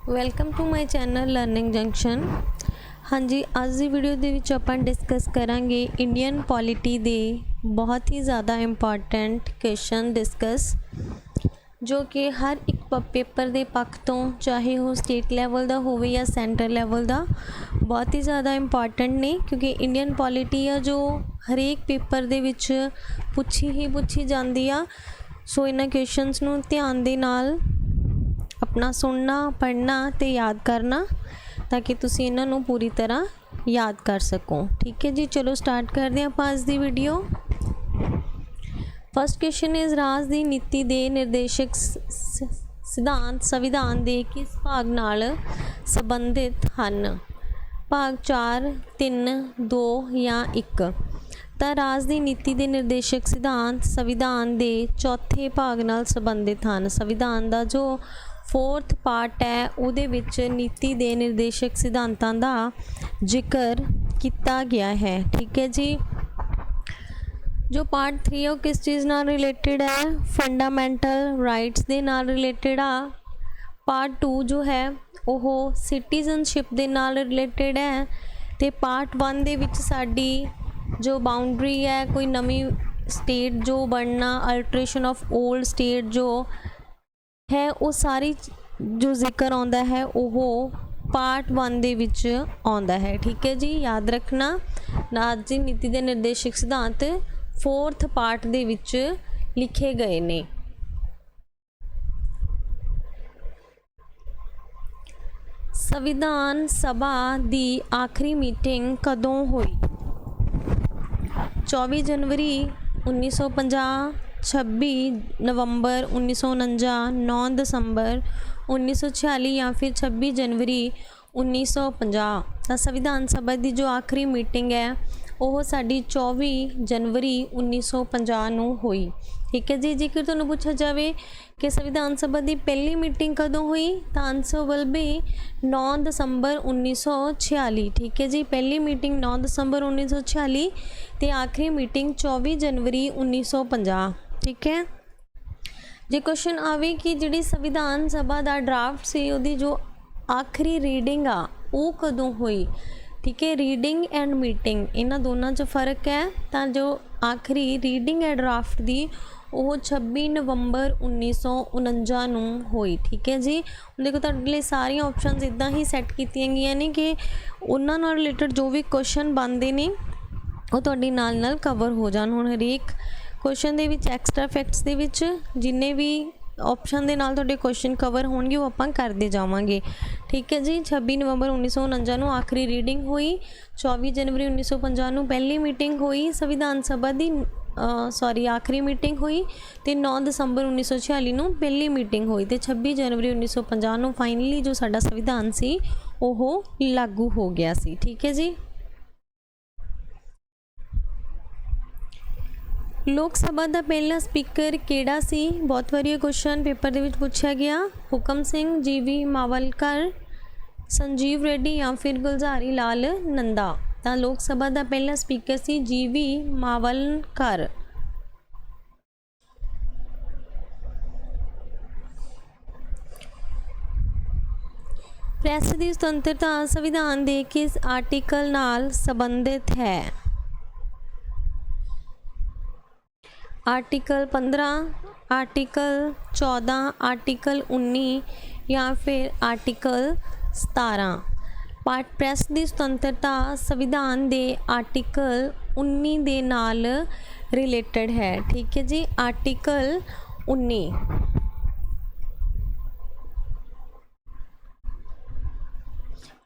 Welcome to my channel learning junction. ਹਾਂਜੀ, ਅੱਜ ਦੀ video ਦੇ ਵਿੱਚ ਆਪਾਂ ਡਿਸਕਸ ਕਰਾਂਗੇ ਇੰਡੀਅਨ ਪੋਲਿਟੀ ਦੇ ਬਹੁਤ ਹੀ ਜ਼ਿਆਦਾ ਇੰਪੋਰਟੈਂਟ ਕੁਐਸਚਨ ਡਿਸਕਸ, ਜੋ ਕਿ ਹਰ ਇੱਕ ਪੇਪਰ ਦੇ ਪੱਖ ਤੋਂ, ਚਾਹੇ ਉਹ ਸਟੇਟ ਲੈਵਲ ਦਾ ਹੋਵੇ ਜਾਂ ਸੈਂਟਰ ਲੈਵਲ ਦਾ, ਬਹੁਤ ਹੀ ਜ਼ਿਆਦਾ ਇੰਪੋਰਟੈਂਟ ਨੇ। ਕਿਉਂਕਿ ਇੰਡੀਅਨ ਪੋਲਿਟੀ ਆ ਜੋ ਹਰੇਕ ਪੇਪਰ ਦੇ ਵਿੱਚ ਪੁੱਛੀ ਜਾਂਦੀ ਆ। ਸੋ ਇਹਨਾਂ ਕੁਐਸਚਨਸ ਨੂੰ ਧਿਆਨ ਦੇ ਨਾਲ अपना सुनना, पढ़ना तो याद करना, ताकि तुसी इन्हां नूं पूरी तरह याद कर सको। ठीक है जी, चलो स्टार्ट करते हैं आप आज दी वीडियो। फर्स्ट क्वेश्चन इज राज दी नीति दे निर्देशक सिद्धांत संविधान दे किस भाग नाल संबंधित हन? भाग 4, 3, 2 या 1? ਤਾਂ ਰਾਜ ਦੀ ਨੀਤੀ ਦੇ ਨਿਰਦੇਸ਼ਕ ਸਿਧਾਂਤ ਸੰਵਿਧਾਨ ਦੇ ਚੌਥੇ ਭਾਗ ਨਾਲ ਸੰਬੰਧਿਤ ਹਨ। ਸੰਵਿਧਾਨ ਦਾ ਜੋ 4th ਪਾਰਟ ਹੈ ਉਹਦੇ ਵਿੱਚ ਨੀਤੀ ਦੇ ਨਿਰਦੇਸ਼ਕ ਸਿਧਾਂਤਾਂ ਦਾ ਜ਼ਿਕਰ ਕੀਤਾ ਗਿਆ ਹੈ। ਠੀਕ ਹੈ ਜੀ। ਜੋ ਪਾਰਟ 3 ਉਹ ਕਿਸ ਚੀਜ਼ ਨਾਲ ਰਿਲੇਟਡ ਹੈ? ਫੰਡਾਮੈਂਟਲ ਰਾਈਟਸ ਦੇ ਨਾਲ ਰਿਲੇਟਡ ਆ। ਪਾਰਟ 2 ਜੋ ਹੈ ਉਹ ਸਿਟੀਜ਼ਨਸ਼ਿਪ ਦੇ ਨਾਲ ਰਿਲੇਟਡ ਹੈ। ਅਤੇ ਪਾਰਟ 1 ਦੇ ਵਿੱਚ ਸਾਡੀ जो बाउंड्री है, कोई नवी स्टेट जो बनना, अल्ट्रेशन ऑफ ओल्ड स्टेट जो है, वो सारी जो जिक्र आंदा है वो पार्ट 1 दे विच आंदा है। ठीक है जी, याद रखना। राज दी नीति दे निर्देशक सिद्धांत 4th पार्ट दे विच लिखे गए ने। संविधान सभा दी आखिरी मीटिंग कदों हुई? 24 जनवरी 1950, 26 नवंबर 1949, 9 दिसंबर 1946 या फिर 26 जनवरी 1950। तो संविधान सभा की जो आखिरी मीटिंग है वो साड़ी 24 जनवरी 1950 नूं हुई। ठीक है जी। जेकर तुहानूं पूछा जाए कि संविधान सभा की पहली मीटिंग कदों हुई, तो आंसर विल बी 9 दिसंबर 1946। ठीक है जी, पहली मीटिंग 9 दिसंबर 1946 तो आखिरी मीटिंग 24 जनवरी 1950। ठीक है। जे क्वेश्चन आवे कि जिहड़ी संविधान सभा का ड्राफ्ट सी उहदी जो आखिरी रीडिंग आ वो कदों हुई? ठीक है, रीडिंग एंड मीटिंग इन्हां दोनों च फर्क है। तो जो आखिरी रीडिंग है ड्राफ्ट की वो 26 नवंबर 1949 नूं हुई। ठीक है जी। देखो तुहाडे लई सारियां ऑप्शनस इदां ही सैट कीतियां गईयां ने कि उन्हां नाल रिलेटेड जो भी क्वेश्चन बनते हैं वो तुहाडी नाल कवर हो जाण। हुण हरेक क्वेश्चन दे विच एक्सट्रा फैक्ट्स दे विच जिन्ने भी ऑप्शन के नाल तुहाडे क्वेश्चन कवर होणगे वो आपां करते जावांगे। ठीक है जी। 26 नवंबर 1949 नूं आखिरी रीडिंग हुई, 24 जनवरी 1950 नूं पहली मीटिंग हुई संविधान सभा की, आखिरी मीटिंग हुई, तो 9 दिसंबर 1946 नूं पहली मीटिंग हुई, तो 26 जनवरी 1950 नूं फाइनली जो साडा संविधान सी वो लागू हो गया सी। ठीक है जी। लोक सभा का पहला स्पीकर किहड़ा सी? बहुत बार क्वेश्चन पेपर दे विच पूछा गया। हुकम सिंह, जीवी मावलकर, संजीव रेड्डी या फिर गुलजारी लाल नंदा। तो लोक सभा का पहला स्पीकर सी जीवी मावलकर। प्रेस की स्वतंत्रता संविधान के किस आर्टिकल नाल संबंधित है? आर्टिकल 15, आर्टिकल 14, आर्टिकल 19 या फिर आर्टिकल 17? पार्ट प्रेस की स्वतंत्रता संविधान के आर्टिकल 19 दे नाल रिलेटेड है। ठीक है जी, आर्टिकल 19।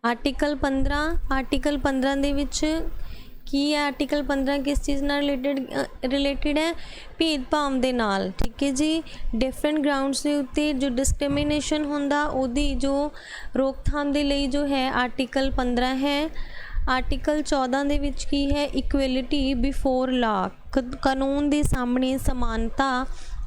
आर्टिकल 15 दे विच की है? आर्टिकल 15 किस चीज़ नाल रिलेटेड है? भेदभाव दे नाल। ठीक है जी। डिफरेंट ग्राउंड्स के उत्ते जो डिस्क्रिमिनेशन होंदा उहदी जो रोकथाम दे लई जो है आर्टिकल 15 है। आर्टिकल 14 दे विच की है? इक्वलिटी बिफोर लॉ, कानून के सामने समानता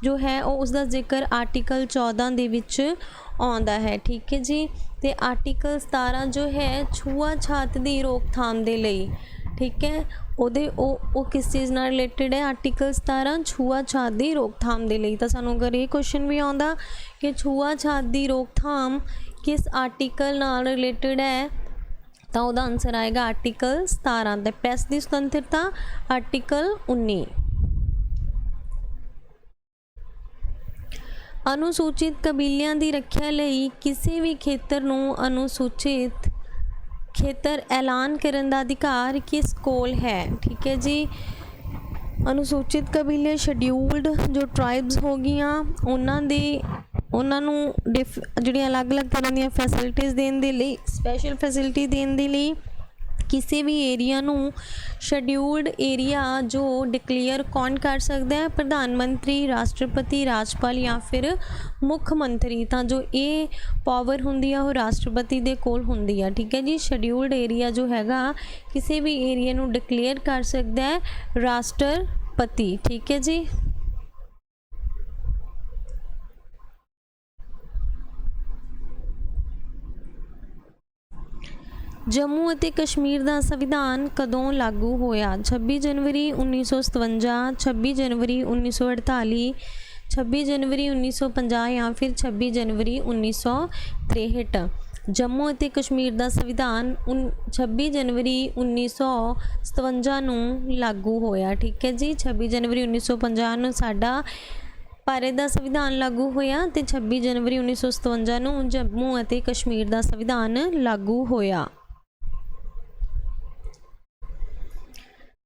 जो है उसका जिक्र आर्टिकल 14 दे विच आउंदा है। ठीक है जी। तो आर्टिकल 17 जो है छूआछात की रोकथाम के लिए। ठीक है, वो किस चीज़ नाल रिलेटेड है? आर्टिकल 17 छूआछात की रोकथाम के लिए। तो सानू अगर ये क्वेश्चन भी आता कि छूआछात की रोकथाम किस आर्टिकल नाल रिलेटेड है, तो ਉਹਦਾ आंसर आएगा आर्टिकल 17 ਤੇ ਪ੍ਰੈਸ ਦੀ ਸੁਤੰਤਰਤਾ आर्टिकल 19। अनुसूचित कबीलिਆਂ ਦੀ ਰੱਖਿਆ ਲਈ ਕਿਸੇ ਵੀ ਖੇਤਰ ਨੂੰ अनुसूचित ਖੇਤਰ ਐਲਾਨ ਕਰਨ ਦਾ ਅਧਿਕਾਰ ਕਿਸ ਕੋਲ ਹੈ। ठीक है जी, अनुसूचित कबीले शेड्यूल्ड जो ट्राइब्स हो गईਆਂ ਉਹਨਾਂ ਨੂੰ ਜਿਹੜੀਆਂ ਅਲੱਗ-ਅਲੱਗ ਤਰ੍ਹਾਂ ਦੀਆਂ ਫੈਸਿਲਿਟੀਜ਼ ਦੇਣ ਦੇ ਲਈ, ਸਪੈਸ਼ਲ ਫੈਸਿਲਿਟੀ ਦੇਣ ਦੇ ਲਈ ਕਿਸੇ ਵੀ ਏਰੀਆ ਨੂੰ ਸ਼ੈਡਿਊਲਡ ਏਰੀਆ ਜੋ ਡਿਕਲੇਅਰ ਕੌਣ ਕਰ ਸਕਦਾ ਹੈ, ਪ੍ਰਧਾਨ ਮੰਤਰੀ, ਰਾਸ਼ਟਰਪਤੀ, ਰਾਜਪਾਲ ਜਾਂ ਫਿਰ ਮੁੱਖ ਮੰਤਰੀ। ਤਾਂ ਜੋ ਇਹ ਪਾਵਰ ਹੁੰਦੀ ਆ ਉਹ ਰਾਸ਼ਟਰਪਤੀ ਦੇ ਕੋਲ ਹੁੰਦੀ ਆ। ਠੀਕ ਹੈ ਜੀ, ਸ਼ੈਡਿਊਲਡ ਏਰੀਆ ਜੋ ਹੈਗਾ ਕਿਸੇ ਵੀ ਏਰੀਆ ਨੂੰ ਡਿਕਲੇਅਰ ਕਰ ਸਕਦਾ ਹੈ ਰਾਸ਼ਟਰਪਤੀ। ਠੀਕ ਹੈ ਜੀ। जम्मू ਅਤੇ कश्मीर ਦਾ ਸੰਵਿਧਾਨ ਕਦੋਂ ਲਾਗੂ ਹੋਇਆ। 26 ਜਨਵਰੀ 1957, 26 ਜਨਵਰੀ 1948, 26 ਜਨਵਰੀ 1950 ਜਾਂ ਫਿਰ 26 ਜਨਵਰੀ 1963। ਜੰਮੂ ਅਤੇ ਕਸ਼ਮੀਰ ਦਾ ਸੰਵਿਧਾਨ 26 ਜਨਵਰੀ 1957 ਨੂੰ ਲਾਗੂ ਹੋਇਆ। ਠੀਕ ਹੈ ਜੀ, 26 ਜਨਵਰੀ 1950 ਨੂੰ ਸਾਡਾ ਭਾਰਤ ਦਾ ਸੰਵਿਧਾਨ ਲਾਗੂ ਹੋਇਆ ਅਤੇ 26 ਜਨਵਰੀ 1957 ਨੂੰ ਜੰਮੂ ਅਤੇ ਕਸ਼ਮੀਰ ਦਾ ਸੰਵਿਧਾਨ ਲਾਗੂ ਹੋਇਆ।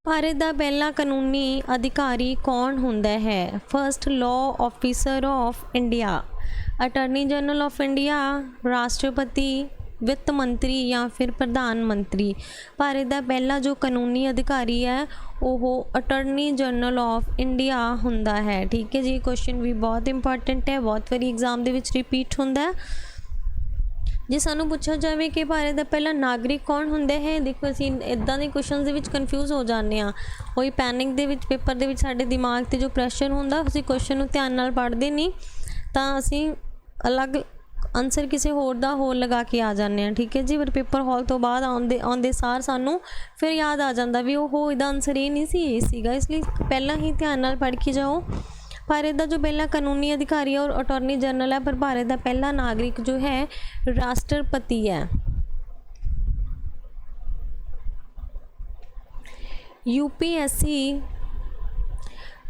ਭਾਰਤ ਦਾ ਪਹਿਲਾ ਕਾਨੂੰਨੀ ਅਧਿਕਾਰੀ ਕੌਣ ਹੁੰਦਾ ਹੈ। First law officer of India, attorney general of India, ਰਾਸ਼ਟਰਪਤੀ, ਵਿੱਤ ਮੰਤਰੀ ਜਾਂ ਫਿਰ ਪ੍ਰਧਾਨ ਮੰਤਰੀ। ਭਾਰਤ ਦਾ ਪਹਿਲਾ ਜੋ ਕਾਨੂੰਨੀ ਅਧਿਕਾਰੀ ਹੈ ਉਹ ਅਟਾਰਨੀ ਜਨਰਲ ਆਫ ਇੰਡੀਆ ਹੁੰਦਾ ਹੈ। ਠੀਕ ਹੈ ਜੀ, ਕੁਐਸਚਨ ਵੀ ਬਹੁਤ ਇੰਪੋਰਟੈਂਟ ਹੈ, ਬਹੁਤ ਵਾਰੀ ਐਗਜ਼ਾਮ ਦੇ ਵਿੱਚ ਰਿਪੀਟ ਹੁੰਦਾ ਹੈ। ਜੇ ਸਾਨੂੰ ਪੁੱਛਿਆ ਜਾਵੇ ਕਿ ਭਾਰਤ ਦਾ ਪਹਿਲਾ ਨਾਗਰਿਕ ਕੌਣ ਹੁੰਦਾ ਹੈ, ਦੇਖੋ ਅਸੀਂ ਇੱਦਾਂ ਦੇ ਕੁਐਸਚਨਸ ਦੇ ਵਿੱਚ ਕਨਫਿਊਜ਼ ਹੋ ਜਾਂਦੇ ਹਾਂ। ਉਹੀ ਪੈਨਿਕ ਦੇ ਵਿੱਚ, ਪੇਪਰ ਦੇ ਵਿੱਚ ਸਾਡੇ ਦਿਮਾਗ 'ਤੇ ਜੋ ਪ੍ਰੈਸ਼ਰ ਹੁੰਦਾ ਅਸੀਂ ਕੁਐਸਚਨ ਨੂੰ ਧਿਆਨ ਨਾਲ ਪੜ੍ਹਦੇ ਨਹੀਂ, ਤਾਂ ਅਸੀਂ ਅਲੱਗ ਆਨਸਰ ਕਿਸੇ ਹੋਰ ਦਾ ਹੋਰ ਲਗਾ ਕੇ ਆ ਜਾਂਦੇ ਹਾਂ। ਠੀਕ ਹੈ ਜੀ, ਪਰ ਪੇਪਰ ਹਾਲ ਤੋਂ ਬਾਅਦ ਆਉਂਦੇ ਸਾਰ ਸਾਨੂੰ ਫਿਰ ਯਾਦ ਆ ਜਾਂਦਾ ਵੀ ਉਹ ਇਹਦਾ ਆਨਸਰ ਇਹ ਨਹੀਂ ਸੀ, ਇਹ ਸੀਗਾ। ਇਸ ਲਈ ਪਹਿਲਾਂ ਹੀ ਧਿਆਨ ਨਾਲ ਪੜ੍ਹ ਕੇ ਜਾਓ। ਭਾਰਤ ਦਾ ਜੋ ਪਹਿਲਾ ਕਾਨੂੰਨੀ ਅਧਿਕਾਰੀ ਹੈ ਉਹ ਅਟਾਰਨੀ ਜਨਰਲ ਹੈ, ਪਰ ਭਾਰਤ ਦਾ ਪਹਿਲਾ ਨਾਗਰਿਕ ਜੋ ਹੈ ਰਾਸ਼ਟਰਪਤੀ ਹੈ। UPSC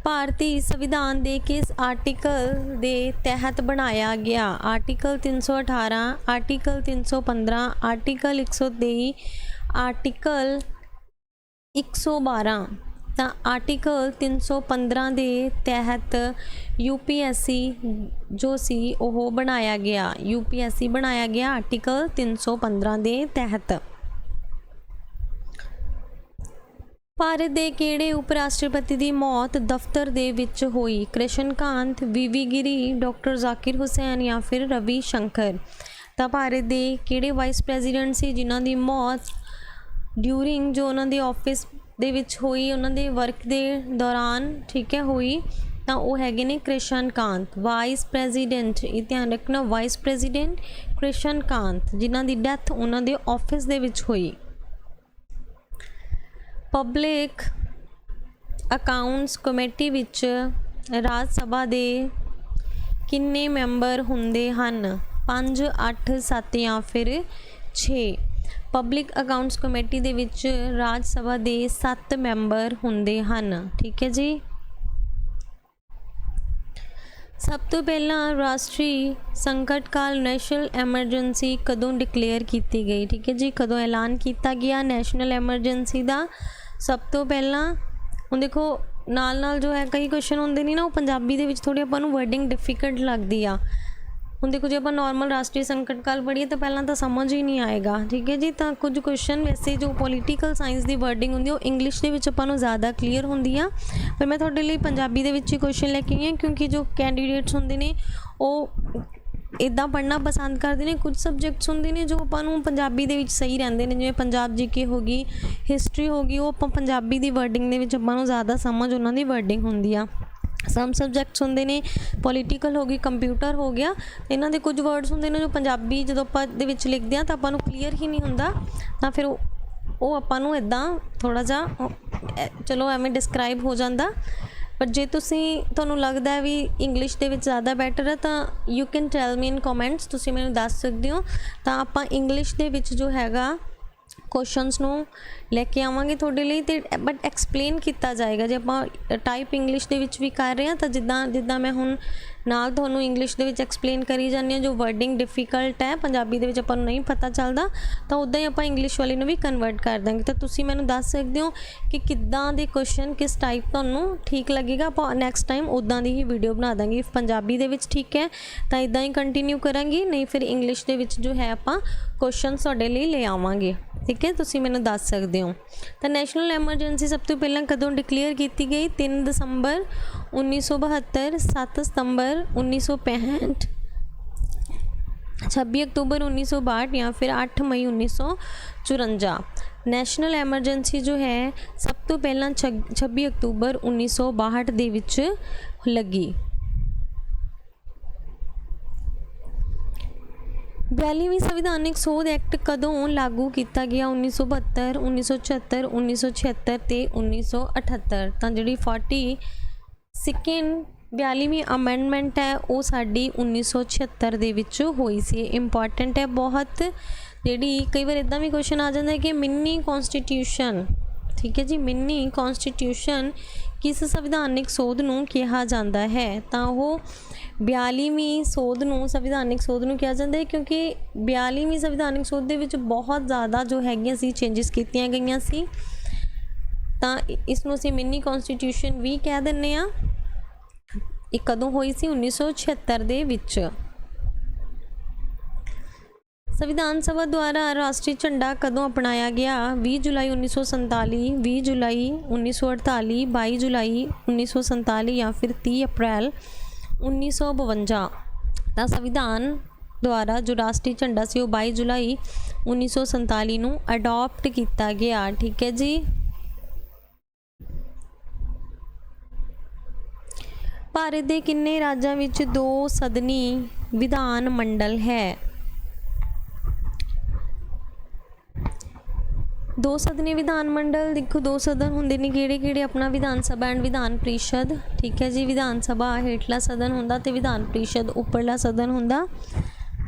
ਭਾਰਤੀ ਸੰਵਿਧਾਨ ਦੇ ਕਿਸ ਆਰਟੀਕਲ ਦੇ ਤਹਿਤ ਬਣਾਇਆ ਗਿਆ। Article 318, article 315, article 123, article 112। ਤਾਂ ਆਰਟੀਕਲ 315 ਦੇ ਤਹਿਤ UPSC ਜੋ ਸੀ ਉਹ ਬਣਾਇਆ ਗਿਆ। UPSC ਬਣਾਇਆ ਗਿਆ ਆਰਟੀਕਲ 315 ਦੇ ਤਹਿਤ। ਭਾਰਤ ਦੇ ਕਿਹੜੇ ਉਪ ਰਾਸ਼ਟਰਪਤੀ ਦੀ ਮੌਤ ਦਫ਼ਤਰ ਦੇ ਵਿੱਚ ਹੋਈ। ਕ੍ਰਿਸ਼ਨ ਕਾਂਤ, VV ਗਿਰੀ, ਡਾਕਟਰ ਜ਼ਾਕਿਰ ਹੁਸੈਨ ਜਾਂ ਫਿਰ ਰਵੀ ਸ਼ੰਕਰ। ਤਾਂ ਭਾਰਤ ਦੇ ਕਿਹੜੇ ਵਾਈਸ ਪ੍ਰੈਜ਼ੀਡੈਂਟ ਸੀ ਜਿਨ੍ਹਾਂ ਦੀ ਮੌਤ ਡਿਊਰਿੰਗ ਜੋ ਉਹਨਾਂ ਦੇ ਆਫਿਸ ਦੇ ਵਿੱਚ ਹੋਈ, ਉਹਨਾਂ ਦੇ ਵਰਕ ਦੇ ਦੌਰਾਨ, ਠੀਕ ਹੈ, ਹੋਈ, ਤਾਂ ਉਹ ਹੈਗੇ ਨੇ ਕ੍ਰਿਸ਼ਨ ਕਾਂਤ, ਵਾਈਸ ਪ੍ਰੈਜ਼ੀਡੈਂਟ। ਇਹ ਧਿਆਨ ਰੱਖਣਾ, ਵਾਈਸ ਪ੍ਰੈਜ਼ੀਡੈਂਟ ਕ੍ਰਿਸ਼ਨ ਕਾਂਤ, ਜਿਨ੍ਹਾਂ ਦੀ ਡੈਥ ਉਹਨਾਂ ਦੇ ਆਫਿਸ ਦੇ ਵਿੱਚ ਹੋਈ। ਪਬਲਿਕ ਅਕਾਊਂਟਸ ਕਮੇਟੀ ਵਿੱਚ ਰਾਜ ਸਭਾ ਦੇ ਕਿੰਨੇ ਮੈਂਬਰ ਹੁੰਦੇ ਹਨ। 5, 8, 7 ਜਾਂ ਫਿਰ 6। ਪਬਲਿਕ ਅਕਾਊਂਟਸ ਕਮੇਟੀ ਦੇ ਵਿੱਚ ਰਾਜ ਸਭਾ ਦੇ 7 ਮੈਂਬਰ ਹੁੰਦੇ ਹਨ। ਠੀਕ ਹੈ ਜੀ। ਸਭ ਤੋਂ ਪਹਿਲਾਂ ਰਾਸ਼ਟਰੀ ਸੰਕਟ ਕਾਲ ਨੈਸ਼ਨਲ ਐਮਰਜੈਂਸੀ ਕਦੋਂ ਡਿਕਲੇਅਰ ਕੀਤੀ ਗਈ। ਠੀਕ ਹੈ ਜੀ, ਕਦੋਂ ਐਲਾਨ ਕੀਤਾ ਗਿਆ ਨੈਸ਼ਨਲ ਐਮਰਜੈਂਸੀ ਦਾ। ਸਭ ਤੋਂ ਪਹਿਲਾਂ ਹੁਣ ਦੇਖੋ ਨਾਲ ਜੋ ਹੈ ਕਈ ਕੁਐਸਚਨ ਹੁੰਦੇ ਨੇ ਨਾ ਉਹ ਪੰਜਾਬੀ ਦੇ ਵਿੱਚ ਥੋੜ੍ਹੀ ਆਪਾਂ ਨੂੰ ਵਰਡਿੰਗ ਡਿਫਿਕਲਟ ਲੱਗਦੀ ਆ। ਹੁਣ ਦੇਖੋ ਜੇ ਆਪਾਂ ਨੋਰਮਲ ਰਾਸ਼ਟਰੀ ਸੰਕਟ ਕਾਲ ਪੜ੍ਹੀਏ ਤਾਂ ਪਹਿਲਾਂ ਤਾਂ ਸਮਝ ਹੀ ਨਹੀਂ ਆਏਗਾ। ਠੀਕ ਹੈ ਜੀ, ਤਾਂ ਕੁਝ ਕੁਐਸਚਨ ਵੈਸੇ ਜੋ ਪੋਲੀਟੀਕਲ ਸਾਇੰਸ ਦੀ ਵਰਡਿੰਗ ਹੁੰਦੀ ਉਹ ਇੰਗਲਿਸ਼ ਦੇ ਵਿੱਚ ਆਪਾਂ ਨੂੰ ਜ਼ਿਆਦਾ ਕਲੀਅਰ ਹੁੰਦੀ ਆ, ਪਰ ਮੈਂ ਤੁਹਾਡੇ ਲਈ ਪੰਜਾਬੀ ਦੇ ਵਿੱਚ ਹੀ ਕੁਐਸਚਨ ਲੈ ਕੇ ਆਈ ਹਾਂ, ਕਿਉਂਕਿ ਜੋ ਕੈਂਡੀਡੇਟਸ ਹੁੰਦੇ ਨੇ ਉਹ ਇੱਦਾਂ ਪੜ੍ਹਨਾ ਪਸੰਦ ਕਰਦੇ ਨੇ। ਕੁਝ ਸਬਜੈਕਟਸ ਹੁੰਦੇ ਨੇ ਜੋ ਆਪਾਂ ਨੂੰ ਪੰਜਾਬੀ ਦੇ ਵਿੱਚ ਸਹੀ ਰਹਿੰਦੇ ਨੇ, ਜਿਵੇਂ ਪੰਜਾਬ GK ਹੋ ਗਈ, ਹਿਸਟਰੀ ਹੋ ਗਈ, ਉਹ ਆਪਾਂ ਪੰਜਾਬੀ ਦੀ ਵਰਡਿੰਗ ਦੇ ਵਿੱਚ ਆਪਾਂ ਨੂੰ ਜ਼ਿਆਦਾ ਸਮਝ ਉਹਨਾਂ ਦੀ ਵਰਡਿੰਗ ਹੁੰਦੀ ਆ। ਸਮ ਸਬਜੈਕਟਸ ਹੁੰਦੇ ਨੇ, ਪੋਲੀਟੀਕਲ ਹੋ ਗਈ, ਕੰਪਿਊਟਰ ਹੋ ਗਿਆ, ਇਹਨਾਂ ਦੇ ਕੁਝ ਵਰਡਸ ਹੁੰਦੇ ਨੇ ਜੋ ਪੰਜਾਬੀ ਜਦੋਂ ਆਪਾਂ ਦੇ ਵਿੱਚ ਲਿਖਦੇ ਹਾਂ ਤਾਂ ਆਪਾਂ ਨੂੰ ਕਲੀਅਰ ਹੀ ਨਹੀਂ ਹੁੰਦਾ, ਤਾਂ ਫਿਰ ਉਹ ਆਪਾਂ ਨੂੰ ਇੱਦਾਂ ਥੋੜ੍ਹਾ ਜਿਹਾ ਚਲੋ ਐਵੇਂ ਡਿਸਕਰਾਈਬ ਹੋ ਜਾਂਦਾ। ਪਰ ਜੇ ਤੁਹਾਨੂੰ ਲੱਗਦਾ ਵੀ ਇੰਗਲਿਸ਼ ਦੇ ਵਿੱਚ ਜ਼ਿਆਦਾ ਬੈਟਰ ਹੈ ਤਾਂ you can tell me in comments, ਤੁਸੀਂ ਮੈਨੂੰ ਦੱਸ ਸਕਦੇ ਹੋ। ਤਾਂ ਆਪਾਂ ਇੰਗਲਿਸ਼ ਦੇ ਵਿੱਚ ਜੋ ਹੈਗਾ ਕੁਐਸਚਨਸ ਨੂੰ ਲੈ ਕੇ ਆਵਾਂਗੇ ਤੁਹਾਡੇ ਲਈ, ਤੇ ਬਟ ਐਕਸਪਲੇਨ ਕੀਤਾ ਜਾਏਗਾ। ਜੇ ਆਪਾਂ ਟਾਈਪ ਇੰਗਲਿਸ਼ ਦੇ ਵਿੱਚ ਵੀ ਕਰ ਰਹੇ ਹਾਂ ਤਾਂ ਜਿੱਦਾਂ ਮੈਂ ਹੁਣ ਨਾਲ ਤੁਹਾਨੂੰ ਇੰਗਲਿਸ਼ ਦੇ ਵਿੱਚ ਐਕਸਪਲੇਨ ਕਰੀ ਜਾਂਦੀ ਹਾਂ, ਜੋ ਵਰਡਿੰਗ ਡਿਫਿਕਲਟ ਹੈ ਪੰਜਾਬੀ ਦੇ ਵਿੱਚ ਆਪਾਂ ਨੂੰ ਨਹੀਂ ਪਤਾ ਚੱਲਦਾ, ਤਾਂ ਉੱਦਾਂ ਹੀ ਆਪਾਂ ਇੰਗਲਿਸ਼ ਵਾਲੀ ਨੂੰ ਵੀ ਕਨਵਰਟ ਕਰ ਦਾਂਗੇ। ਤਾਂ ਤੁਸੀਂ ਮੈਨੂੰ ਦੱਸ ਸਕਦੇ ਹੋ ਕਿ ਕਿੱਦਾਂ ਦੇ ਕੁਐਸਚਨ ਕਿਸ ਟਾਈਪ ਤੁਹਾਨੂੰ ਠੀਕ ਲੱਗੇਗਾ। ਆਪਾਂ ਨੈਕਸਟ ਟਾਈਮ ਉੱਦਾਂ ਦੀ ਹੀ ਵੀਡੀਓ ਬਣਾ ਦਾਂਗੇ। ਪੰਜਾਬੀ ਦੇ ਵਿੱਚ ਠੀਕ ਹੈ ਤਾਂ ਇੱਦਾਂ ਹੀ ਕੰਟੀਨਿਊ ਕਰਾਂਗੀ, ਨਹੀਂ ਫਿਰ ਇੰਗਲਿਸ਼ ਦੇ ਵਿੱਚ ਜੋ ਹੈ ਆਪਾਂ ਕੁਐਸਚਨ ਤੁਹਾਡੇ ਲਈ ਲੈ ਆਵਾਂਗੇ। ਠੀਕ ਹੈ, ਤੁਸੀਂ ਮੈਨੂੰ ਦੱਸ ਸਕਦੇ ਹੋ। ਤਾਂ ਨੈਸ਼ਨਲ ਐਮਰਜੈਂਸੀ ਸਭ ਤੋਂ ਪਹਿਲਾਂ ਕਦੋਂ ਡਿਕਲੇਅਰ ਕੀਤੀ ਗਈ? 3 ਦਸੰਬਰ 1972, 7 ਸਤੰਬਰ 1965, 26 ਅਕਤੂਬਰ 1962 ਜਾਂ ਫਿਰ 8 ਮਈ 1954। ਨੈਸ਼ਨਲ ਐਮਰਜੈਂਸੀ ਜੋ ਹੈ ਸਭ ਤੋਂ ਪਹਿਲਾਂ 26 ਅਕਤੂਬਰ 1962 ਦੇ ਵਿੱਚ ਲੱਗੀ। 42ਵੀਂ ਸੰਵਿਧਾਨਿਕ ਸੋਧ ਐਕਟ ਕਦੋਂ ਲਾਗੂ ਕੀਤਾ ਗਿਆ? 1972, 1974, 1976 ਤੇ 1978। ਤਾਂ ਜਿਹੜੀ 42ਵੀਂ ਅਮੈਂਡਮੈਂਟ ਹੈ ਉਹ ਸਾਡੀ 1976 ਦੇ ਵਿੱਚ ਹੋਈ ਸੀ। ਇੰਪੋਰਟੈਂਟ ਹੈ ਬਹੁਤ। ਜਿਹੜੀ ਕਈ ਵਾਰ ਇੱਦਾਂ ਵੀ ਕੁਐਸਚਨ ਆ ਜਾਂਦਾ ਹੈ ਕਿ ਮਿੰਨੀ ਕੌਂਸਟੀਟਿਊਸ਼ਨ, ਠੀਕ ਹੈ ਜੀ, ਮਿੰਨੀ ਕੌਂਸਟੀਟਿਊਸ਼ਨ ਕਿਸ ਸੰਵਿਧਾਨਿਕ ਸੋਧ ਨੂੰ ਕਿਹਾ ਜਾਂਦਾ ਹੈ? ਤਾਂ ਉਹ 42ਵੀਂ ਸੋਧ ਨੂੰ ਸੰਵਿਧਾਨਿਕ ਸੋਧ ਨੂੰ ਕਿਹਾ ਜਾਂਦਾ ਹੈ, ਕਿਉਂਕਿ 42ਵੀਂ ਸੰਵਿਧਾਨਿਕ ਸੋਧ ਦੇ ਵਿੱਚ ਬਹੁਤ ਜ਼ਿਆਦਾ ਜੋ ਹੈਗੀਆਂ ਸੀ ਚੇਂਜਿਸ ਕੀਤੀਆਂ ਗਈਆਂ ਸੀ, ਤਾਂ ਇਸ ਨੂੰ ਅਸੀਂ ਮਿੰਨੀ ਕੌਂਸਟੀਟਿਊਸ਼ਨ ਵੀ ਕਹਿ ਦਿੰਦੇ ਹਾਂ। ਇਹ ਕਦੋਂ ਹੋਈ ਸੀ? 1976 ਦੇ ਵਿੱਚ। ਸੰਵਿਧਾਨ ਸਭਾ ਦੁਆਰਾ ਰਾਸ਼ਟਰੀ ਝੰਡਾ ਕਦੋਂ ਅਪਣਾਇਆ ਗਿਆ? 20 ਜੁਲਾਈ 1947, 20 ਜੁਲਾਈ 1948, 22 ਜੁਲਾਈ 1947 ਜਾਂ ਫਿਰ 30 ਅਪ੍ਰੈਲ 1952। ਤਾਂ ਸੰਵਿਧਾਨ ਦੁਆਰਾ ਜੋ ਰਾਸ਼ਟਰੀ ਝੰਡਾ ਸੀ ਉਹ 22 ਜੁਲਾਈ 1947 ਨੂੰ ਅਡਾਪਟ ਕੀਤਾ ਗਿਆ। ਠੀਕ ਹੈ ਜੀ। ਭਾਰਤ ਦੇ ਕਿੰਨੇ ਰਾਜਾਂ ਵਿੱਚ 2 ਸਦਨੀ ਵਿਧਾਨ ਮੰਡਲ ਹੈ? 2 ਸਦਨੀ ਵਿਧਾਨ ਮੰਡਲ, ਦੇਖੋ 2 ਸਦਨ ਹੁੰਦੇ ਨੇ ਕਿਹੜੇ? ਆਪਣਾ ਵਿਧਾਨ ਸਭਾ ਐਂਡ ਵਿਧਾਨ ਪ੍ਰੀਸ਼ਦ। ਠੀਕ ਹੈ ਜੀ। ਵਿਧਾਨ ਸਭਾ ਹੇਠਲਾ ਸਦਨ ਹੁੰਦਾ ਤੇ ਵਿਧਾਨ ਪ੍ਰੀਸ਼ਦ ਉੱਪਰਲਾ ਸਦਨ ਹੁੰਦਾ।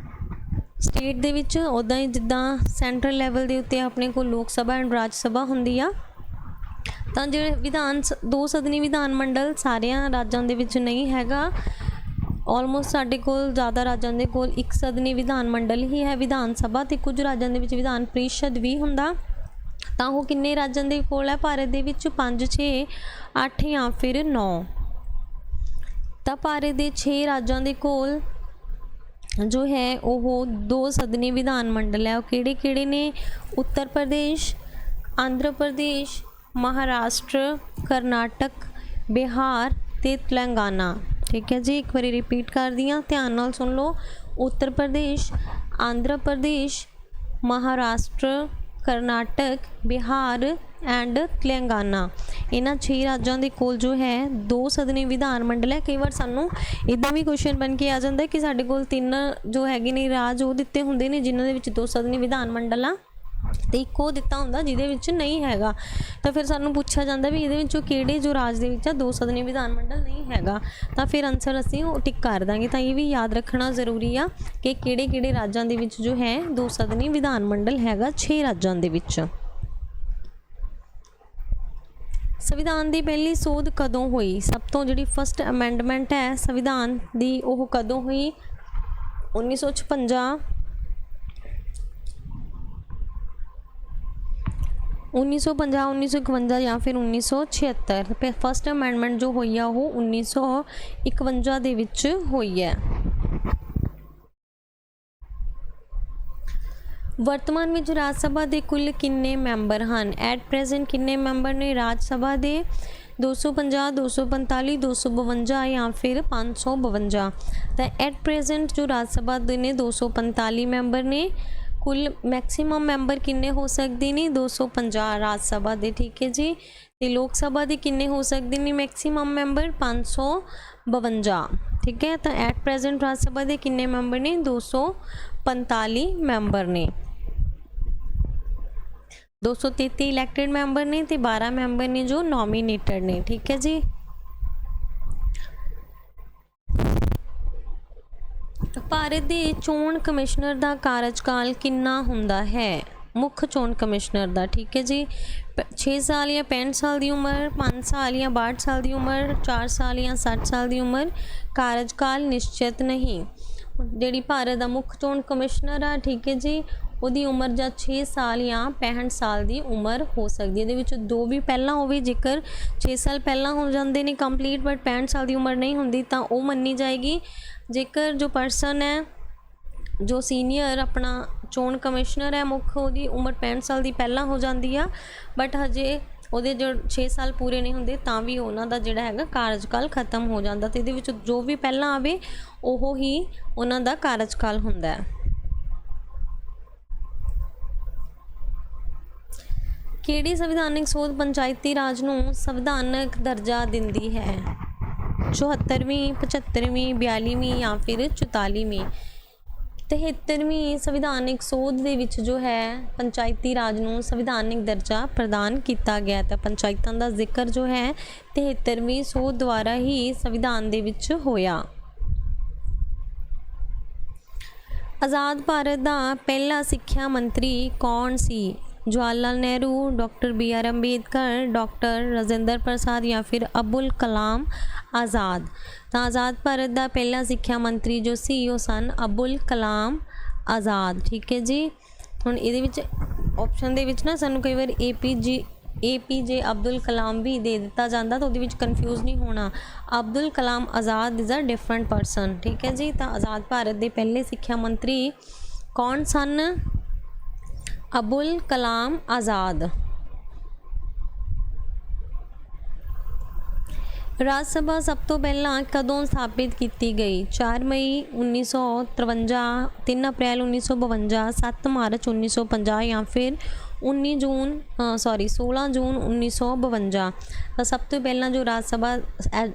ਸਟੇਟ ਦੇ ਵਿੱਚ ਉੱਦਾਂ ਹੀ ਜਿੱਦਾਂ ਸੈਂਟਰਲ ਲੈਵਲ ਦੇ ਉੱਤੇ ਆਪਣੇ ਕੋਲ ਲੋਕ ਸਭਾ ਐਂਡ ਰਾਜ ਸਭਾ ਹੁੰਦੀ ਆ। ਤਾਂ ਜਿਹੜੇ 2 ਸਦਨੀ ਵਿਧਾਨ ਮੰਡਲ ਸਾਰਿਆਂ ਰਾਜਾਂ ਦੇ ਵਿੱਚ ਨਹੀਂ ਹੈਗਾ। ਆਲਮੋਸਟ ਸਾਡੇ ਕੋਲ ਜ਼ਿਆਦਾ ਰਾਜਾਂ ਦੇ ਕੋਲ 1 ਸਦਨੀ ਵਿਧਾਨ ਮੰਡਲ ਹੀ ਹੈ, ਵਿਧਾਨ ਸਭਾ, ਤੇ ਕੁਝ ਰਾਜਾਂ ਦੇ ਵਿੱਚ ਵਿਧਾਨ ਪ੍ਰੀਸ਼ਦ ਵੀ ਹੁੰਦਾ। ਤਾਂ ਉਹ ਕਿੰਨੇ ਰਾਜਾਂ ਦੇ ਕੋਲ ਹੈ ਭਾਰਤ ਦੇ ਵਿੱਚ? 5, 6, 8 ਜਾਂ ਫਿਰ 9। ਤਾਂ ਭਾਰਤ ਦੇ 6 ਰਾਜਾਂ ਦੇ ਕੋਲ ਜੋ ਹੈ ਉਹ 2 ਸਦਨੀ ਵਿਧਾਨ ਮੰਡਲ ਹੈ। ਉਹ ਕਿਹੜੇ ਨੇ? ਉੱਤਰ ਪ੍ਰਦੇਸ਼, ਆਂਧਰਾ ਪ੍ਰਦੇਸ਼, ਮਹਾਰਾਸ਼ਟਰ, ਕਰਨਾਟਕ, ਬਿਹਾਰ ਤੇ ਤੇਲੰਗਾਨਾ। ਠੀਕ ਹੈ ਜੀ। ਇੱਕ ਵਾਰੀ ਰਿਪੀਟ ਕਰਦੀ ਹਾਂ, ਧਿਆਨ ਨਾਲ ਸੁਣ ਲਓ। ਉੱਤਰ ਪ੍ਰਦੇਸ਼, ਆਂਧਰਾ ਪ੍ਰਦੇਸ਼, ਮਹਾਰਾਸ਼ਟਰ, ਕਰਨਾਟਕ, ਬਿਹਾਰ ਐਂਡ ਤੇਲੰਗਾਨਾ। ਇਹਨਾਂ 6 ਰਾਜਾਂ ਦੇ ਕੋਲ ਜੋ ਹੈ 2 ਸਦਨੀ ਵਿਧਾਨ ਮੰਡਲ ਹੈ। ਕਈ ਵਾਰ ਸਾਨੂੰ ਇੱਦਾਂ ਵੀ ਕੁਐਸਚਨ ਬਣ ਕੇ ਆ ਜਾਂਦਾ ਕਿ ਸਾਡੇ ਕੋਲ 3 ਜੋ ਹੈਗੇ ਨੇ ਰਾਜ ਉਹ ਦਿੱਤੇ ਹੁੰਦੇ ਨੇ ਜਿਨ੍ਹਾਂ ਦੇ ਵਿੱਚ 2 ਸਦਨੀ ਵਿਧਾਨ ਮੰਡਲ ਆ, ਤੇ ਇੱਕ ਉਹ ਦਿੱਤਾ ਹੁੰਦਾ ਜਿਹਦੇ ਵਿੱਚ ਨਹੀਂ ਹੈਗਾ। ਤਾਂ ਫਿਰ ਸਾਨੂੰ ਪੁੱਛਿਆ ਜਾਂਦਾ ਵੀ ਇਹਦੇ ਵਿੱਚੋਂ ਕਿਹੜੇ ਜੋ ਰਾਜ ਦੇ ਵਿੱਚ 2 ਸਦਨੀ ਵਿਧਾਨ ਮੰਡਲ ਨਹੀਂ ਹੈਗਾ, ਤਾਂ ਫਿਰ ਆਨਸਰ ਅਸੀਂ ਉਹ ਟਿਕ ਕਰ ਦਾਂਗੇ। ਤਾਂ ਇਹ ਵੀ ਯਾਦ ਰੱਖਣਾ ਜ਼ਰੂਰੀ ਆ ਕਿ ਕਿਹੜੇ ਰਾਜਾਂ ਦੇ ਵਿੱਚ ਜੋ ਹੈ 2 ਸਦਨੀ ਵਿਧਾਨ ਮੰਡਲ ਹੈਗਾ 6 ਰਾਜਾਂ ਦੇ ਵਿੱਚ। ਸੰਵਿਧਾਨ ਦੀ ਪਹਿਲੀ ਸੋਧ ਕਦੋਂ ਹੋਈ? ਸਭ ਤੋਂ ਜਿਹੜੀ ਫਸਟ ਅਮੈਂਡਮੈਂਟ ਹੈ ਸੰਵਿਧਾਨ ਦੀ ਉਹ ਕਦੋਂ ਹੋਈ? 1956, 1950, 1951 ਜਾਂ ਫਿਰ 1976। ਫਸਟ ਅਮੈਂਡਮੈਂਟ ਜੋ ਹੋਈ ਆ ਉਹ 1951 ਦੇ ਵਿੱਚ ਹੋਈ ਹੈ। ਵਰਤਮਾਨ ਵਿੱਚ ਰਾਜ ਸਭਾ ਦੇ ਕੁੱਲ ਕਿੰਨੇ ਮੈਂਬਰ ਹਨ? ਐਟ ਪ੍ਰੈਜ਼ੈਂਟ ਕਿੰਨੇ ਮੈਂਬਰ ਨੇ ਰਾਜ ਸਭਾ ਦੇ? 250, 245, 252 ਜਾਂ ਫਿਰ 552। ਤਾਂ ਐਟ ਪ੍ਰੈਜ਼ੈਂਟ ਜੋ ਰਾਜ ਸਭਾ ਦੇ ਨੇ 245 ਮੈਂਬਰ ਨੇ। ਕੁੱਲ ਮੈਕਸੀਮਮ ਮੈਂਬਰ ਕਿੰਨੇ ਹੋ ਸਕਦੇ ਨੇ? 250 ਰਾਜ ਸਭਾ ਦੇ। ਠੀਕ ਹੈ ਜੀ। ਤੇ ਲੋਕ ਸਭਾ ਦੇ ਕਿੰਨੇ ਹੋ ਸਕਦੇ ਨੇ ਮੈਕਸੀਮਮ ਮੈਂਬਰ? 552। ਠੀਕ ਹੈ। ਤਾਂ ਐਟ ਪ੍ਰੈਜ਼ੈਂਟ ਰਾਜ ਸਭਾ ਦੇ ਕਿੰਨੇ ਮੈਂਬਰ ਨੇ? 245 ਮੈਂਬਰ ਨੇ। 233 ਇਲੈਕਟਡ ਮੈਂਬਰ ਨੇ ਤੇ 12 ਮੈਂਬਰ ਨੇ ਜੋ ਨੋਮੀਨੇਟਡ ਨੇ। ਠੀਕ ਹੈ ਜੀ। ਭਾਰਤ ਦੇ ਚੋਣ ਕਮਿਸ਼ਨਰ ਦਾ ਕਾਰਜਕਾਲ ਕਿੰਨਾ ਹੁੰਦਾ ਹੈ? ਮੁੱਖ ਚੋਣ ਕਮਿਸ਼ਨਰ ਦਾ, ਠੀਕ ਹੈ ਜੀ। 6 ਸਾਲ ਜਾਂ 65 ਸਾਲ ਦੀ ਉਮਰ, 5 ਸਾਲ ਜਾਂ 62 ਸਾਲ ਦੀ ਉਮਰ, 4 ਸਾਲ ਜਾਂ 60 ਸਾਲ ਦੀ ਉਮਰ। ਕਾਰਜਕਾਲ ਨਿਸ਼ਚਿਤ ਨਹੀਂ। ਜਿਹੜੀ ਭਾਰਤ ਦਾ ਮੁੱਖ ਚੋਣ ਕਮਿਸ਼ਨਰ ਆ, ਠੀਕ ਹੈ ਜੀ, ਉਹਦੀ ਉਮਰ ਜਾਂ 6 ਸਾਲ ਜਾਂ 65 ਸਾਲ ਦੀ ਉਮਰ ਹੋ ਸਕਦੀ ਹੈ। ਇਹਦੇ ਵਿੱਚ ਦੋ ਵੀ ਪਹਿਲਾਂ ਹੋਵੇ, ਜੇਕਰ 6 ਸਾਲ ਪਹਿਲਾਂ ਹੋ ਜਾਂਦੇ ਨੇ ਕੰਪਲੀਟ ਬਟ 65 ਸਾਲ ਦੀ ਉਮਰ ਨਹੀਂ ਹੁੰਦੀ ਤਾਂ ਉਹ ਮੰਨੀ ਜਾਏਗੀ। ਜੇਕਰ ਜੋ ਪਰਸਨ ਹੈ, ਜੋ ਸੀਨੀਅਰ ਆਪਣਾ ਚੋਣ ਕਮਿਸ਼ਨਰ ਹੈ ਮੁੱਖ, ਉਹਦੀ ਉਮਰ 65 ਸਾਲ ਦੀ ਪਹਿਲਾਂ ਹੋ ਜਾਂਦੀ ਆ ਬਟ ਹਜੇ ਉਹਦੇ ਜੋ 6 ਸਾਲ ਪੂਰੇ ਨਹੀਂ ਹੁੰਦੇ ਤਾਂ ਵੀ ਉਹਨਾਂ ਦਾ ਜਿਹੜਾ ਹੈਗਾ ਕਾਰਜਕਾਲ ਖਤਮ ਹੋ ਜਾਂਦਾ। ਅਤੇ ਇਹਦੇ ਵਿੱਚ ਜੋ ਵੀ ਪਹਿਲਾਂ ਆਵੇ ਉਹ ਹੀ ਉਹਨਾਂ ਦਾ ਕਾਰਜਕਾਲ ਹੁੰਦਾ ਹੈ। ਕਿਹੜੀ ਸੰਵਿਧਾਨਕ ਸੋਧ ਪੰਚਾਇਤੀ ਰਾਜ ਨੂੰ ਸੰਵਿਧਾਨਕ ਦਰਜਾ ਦਿੰਦੀ ਹੈ? 74ਵੀਂ, 75ਵੀਂ, 42ਵੀਂ ਜਾਂ ਫਿਰ 44ਵੀਂ। 73ਵੀਂ ਸੰਵਿਧਾਨਕ ਸੋਧ ਦੇ ਵਿੱਚ ਜੋ ਹੈ ਪੰਚਾਇਤੀ ਰਾਜ ਨੂੰ ਸੰਵਿਧਾਨਕ ਦਰਜਾ ਪ੍ਰਦਾਨ ਕੀਤਾ ਗਿਆ। ਤਾਂ ਪੰਚਾਇਤਾਂ ਦਾ ਜ਼ਿਕਰ ਜੋ ਹੈ 73ਵੀਂ ਸੋਧ ਦੁਆਰਾ ਹੀ ਸੰਵਿਧਾਨ ਦੇ ਵਿੱਚ ਹੋਇਆ। ਆਜ਼ਾਦ ਭਾਰਤ ਦਾ ਪਹਿਲਾ ਸਿੱਖਿਆ ਮੰਤਰੀ ਕੌਣ ਸੀ? Jawaharlal Nehru, doctor BR Ambedkar, doctor Rajendra Prasad ਜਾਂ ਫਿਰ ਅਬੁਲ ਕਲਾਮ ਆਜ਼ਾਦ। ਤਾਂ ਆਜ਼ਾਦ ਭਾਰਤ ਦਾ ਪਹਿਲਾ ਸਿੱਖਿਆ ਮੰਤਰੀ ਜੋ ਸੀ ਉਹ ਸਨ ਅਬੁਲ ਕਲਾਮ ਆਜ਼ਾਦ, ਠੀਕ ਹੈ ਜੀ। ਹੁਣ ਇਹਦੇ ਵਿੱਚ ਆਪਸ਼ਨ ਦੇ ਵਿੱਚ ਨਾ ਸਾਨੂੰ ਕਈ ਵਾਰ APJ ਅਬਦੁਲ ਕਲਾਮ ਵੀ ਦੇ ਦਿੱਤਾ ਜਾਂਦਾ ਤਾਂ ਉਹਦੇ ਵਿੱਚ ਕਨਫਿਊਜ਼ ਨਹੀਂ ਹੋਣਾ। ਅਬਦੁਲ ਕਲਾਮ ਆਜ਼ਾਦ ਇਜ਼ ਅ ਡਿਫਰੈਂਟ ਪਰਸਨ, ਠੀਕ ਹੈ ਜੀ। ਤਾਂ ਆਜ਼ਾਦ ਭਾਰਤ ਦੇ ਪਹਿਲੇ ਸਿੱਖਿਆ ਮੰਤਰੀ ਕੌਣ ਸਨ? ਅਬੁਲ ਕਲਾਮ ਆਜ਼ਾਦ। ਰਾਜ ਸਭਾ ਸਭ ਤੋਂ ਪਹਿਲਾਂ ਕਦੋਂ ਸਥਾਪਿਤ ਕੀਤੀ ਗਈ? 4 ਮਈ 1953, 3 ਅਪ੍ਰੈਲ 1952, 7 ਮਾਰਚ 1950 ਜਾਂ ਫਿਰ 16 ਜੂਨ 1952। ਤਾਂ ਸਭ ਤੋਂ ਪਹਿਲਾਂ ਜੋ ਰਾਜ ਸਭਾ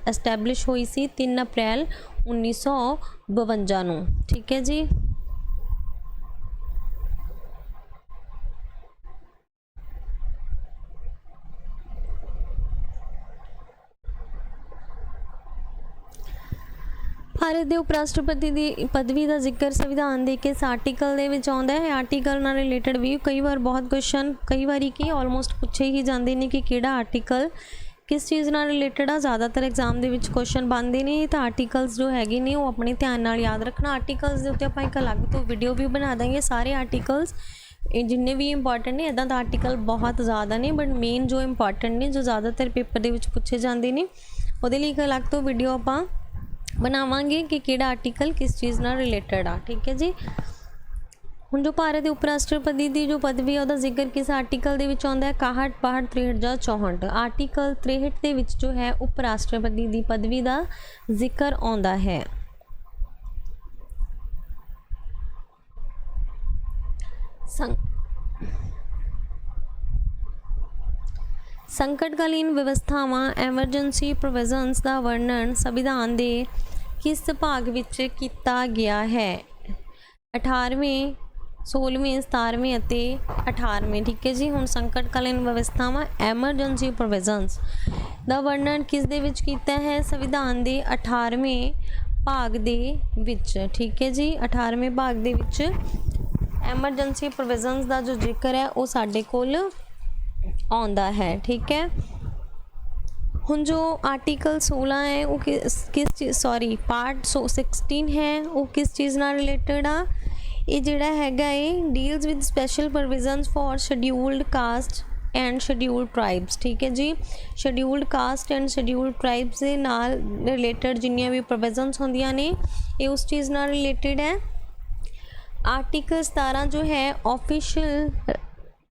ਐਸਟੈਬਲਿਸ਼ ਹੋਈ ਸੀ 3 ਅਪ੍ਰੈਲ 1952 ਨੂੰ, ਠੀਕ ਹੈ ਜੀ। ਭਾਰਤ ਦੇ ਉਪ ਰਾਸ਼ਟਰਪਤੀ ਦੀ ਪਦਵੀ ਦਾ ਜ਼ਿਕਰ ਸੰਵਿਧਾਨ ਦੇ ਕਿਸ ਆਰਟੀਕਲ ਦੇ ਵਿੱਚ ਆਉਂਦਾ ਹੈ? ਆਰਟੀਕਲ ਨਾਲ ਰਿਲੇਟਡ ਵੀ ਕਈ ਵਾਰ ਬਹੁਤ ਕੁਐਸਚਨ ਕਈ ਵਾਰੀ ਕੀ ਆਲਮੋਸਟ ਪੁੱਛੇ ਹੀ ਜਾਂਦੇ ਨੇ ਕਿ ਕਿਹੜਾ ਆਰਟੀਕਲ ਕਿਸ ਚੀਜ਼ ਨਾਲ ਰਿਲੇਟਡ ਆ। ਜ਼ਿਆਦਾਤਰ ਐਗਜ਼ਾਮ ਦੇ ਵਿੱਚ ਕੁਐਸਚਨ ਬਣਦੇ ਨੇ ਤਾਂ ਆਰਟੀਕਲਸ ਜੋ ਹੈਗੇ ਨੇ ਉਹ ਆਪਣੇ ਧਿਆਨ ਨਾਲ ਯਾਦ ਰੱਖਣਾ। ਆਰਟੀਕਲਸ ਦੇ ਉੱਤੇ ਆਪਾਂ ਇੱਕ ਅਲੱਗ ਤੋਂ ਵੀਡੀਓ ਵੀ ਬਣਾ ਦਾਂਗੇ। ਸਾਰੇ ਆਰਟੀਕਲਸ ਇਹ ਜਿੰਨੇ ਵੀ ਇੰਪੋਰਟੈਂਟ ਨੇ, ਇੱਦਾਂ ਦਾ ਆਰਟੀਕਲ ਬਹੁਤ ਜ਼ਿਆਦਾ ਨੇ ਬਟ ਮੇਨ ਜੋ ਇੰਪੋਰਟੈਂਟ ਨੇ ਜੋ ਜ਼ਿਆਦਾਤਰ ਪੇਪਰ ਦੇ ਵਿੱਚ ਪੁੱਛੇ ਜਾਂਦੇ ਨੇ ਉਹਦੇ ਲਈ ਇੱਕ ਅਲੱਗ ਤੋਂ ਵੀਡੀਓ ਆਪਾਂ ਬਣਾਵਾਂਗੇ ਕਿ ਕਿਹੜਾ ਆਰਟੀਕਲ ਕਿਸ ਚੀਜ਼ ਨਾਲ ਰਿਲੇਟਡ ਆ, ਠੀਕ ਹੈ ਜੀ। ਹੁਣ ਜੋ ਭਾਰਤ ਦੇ ਉਪ ਰਾਸ਼ਟਰਪਤੀ ਦੀ ਜੋ ਪਦਵੀ ਹੈ ਉਹਦਾ ਜ਼ਿਕਰ ਕਿਸ ਆਰਟੀਕਲ ਦੇ ਵਿੱਚ ਆਉਂਦਾ ਹੈ? 61, 62, 63 ਜਾਂ 64। ਆਰਟੀਕਲ 63 ਦੇ ਵਿੱਚ ਜੋ ਹੈ ਉਪ ਰਾਸ਼ਟਰਪਤੀ ਦੀ ਪਦਵੀ ਦਾ ਜ਼ਿਕਰ ਆਉਂਦਾ ਹੈ। ਸੰਕਟਕਾਲੀਨ ਵਿਵਸਥਾਵਾਂ ਐਮਰਜੈਂਸੀ ਪ੍ਰੋਵੀਜ਼ਨਸ ਦਾ ਵਰਣਨ ਸੰਵਿਧਾਨ ਦੇ ਕਿਸ ਭਾਗ ਵਿੱਚ ਕੀਤਾ ਗਿਆ ਹੈ? 18ਵੇਂ, 16ਵੇਂ, 17ਵੇਂ ਅਤੇ 18ਵੇਂ, ਠੀਕ ਹੈ ਜੀ। ਹੁਣ ਸੰਕਟਕਾਲੀਨ ਵਿਵਸਥਾਵਾਂ ਐਮਰਜੈਂਸੀ ਪ੍ਰੋਵੀਜ਼ਨਸ ਦਾ ਵਰਣਨ ਕਿਸ ਦੇ ਵਿੱਚ ਕੀਤਾ ਹੈ? ਸੰਵਿਧਾਨ ਦੇ 18ਵੇਂ ਭਾਗ ਦੇ ਵਿੱਚ, ਠੀਕ ਹੈ ਜੀ। 18ਵੇਂ ਭਾਗ ਦੇ ਵਿੱਚ ਐਮਰਜੈਂਸੀ ਪ੍ਰੋਵੀਜ਼ਨਸ ਦਾ ਜੋ ਜ਼ਿਕਰ ਹੈ ਉਹ ਸਾਡੇ ਕੋਲ ਆਉਂਦਾ ਹੈ, ਠੀਕ ਹੈ। ਹੁਣ ਜੋ ਆਰਟੀਕਲ 16 ਹੈ ਉਹ ਪਾਰਟ 16 ਹੈ ਉਹ ਕਿਸ ਚੀਜ਼ ਨਾਲ ਰਿਲੇਟਡ ਆ? ਇਹ ਜਿਹੜਾ ਹੈਗਾ ਇਹ deals with special provisions for scheduled caste and scheduled tribes, ਠੀਕ ਹੈ ਜੀ। Scheduled caste and scheduled tribes ਦੇ ਨਾਲ ਰਿਲੇਟਡ ਜਿੰਨੀਆਂ ਵੀ ਪ੍ਰੋਵੀਜ਼ਨਸ ਹੁੰਦੀਆਂ ਨੇ ਇਹ ਉਸ ਚੀਜ਼ ਨਾਲ ਰਿਲੇਟਡ ਹੈ। ਆਰਟੀਕਲ 17 ਜੋ ਹੈ ऑफिशियल